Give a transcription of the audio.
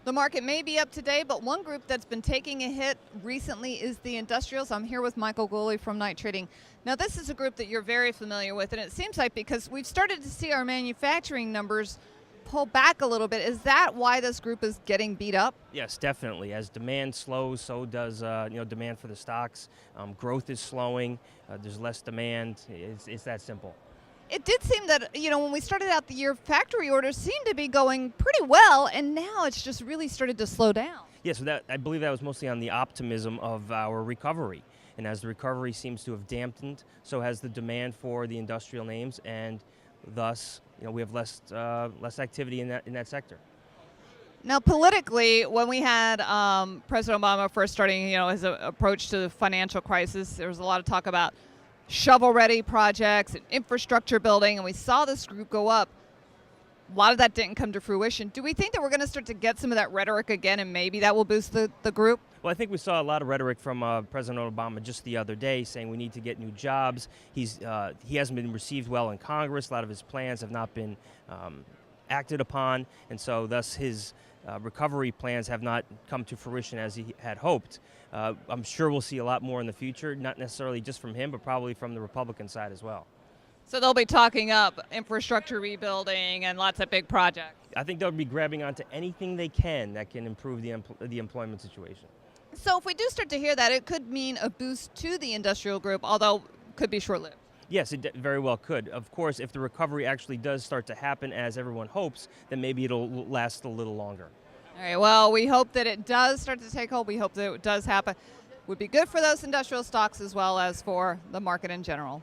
The market may be up today, but one group that's been taking a hit recently is the industrials. I'm here with Michael Gooley from Night Trading. Now, this is a group that you're very familiar with, and it seems like because we've started to see our manufacturing numbers pull back a little bit, is that why this group is getting beat up? Yes, definitely. As demand slows, so does demand for the stocks. Growth is slowing. There's less demand. It's that simple. It did seem that, when we started out the year, factory orders seemed to be going pretty well, and now it's just really started to slow down. Yes, I believe that was mostly on the optimism of our recovery. And as the recovery seems to have dampened, so has the demand for the industrial names, and thus, we have less activity in that sector. Now, politically, when we had President Obama first starting, his approach to the financial crisis, there was a lot of talk about shovel-ready projects and infrastructure building, and we saw this group go up. A lot of that didn't come to fruition. Do we think that we're going to start to get some of that rhetoric again, and maybe that will boost the group? Well, I think we saw a lot of rhetoric from President Obama just the other day saying we need to get new jobs. He hasn't been received well in Congress. A lot of his plans have not been acted upon, and so thus his recovery plans have not come to fruition as he had hoped. I'm sure we'll see a lot more in the future, not necessarily just from him, but probably from the Republican side as well. So they'll be talking up infrastructure rebuilding and lots of big projects. I think they'll be grabbing onto anything they can that can improve the employment situation. So if we do start to hear that, it could mean a boost to the industrial group, although it could be short-lived. Yes, it very well could. Of course, if the recovery actually does start to happen as everyone hopes, then maybe it'll last a little longer. All right, well, we hope that it does start to take hold. We hope that it does happen. Would be good for those industrial stocks as well as for the market in general.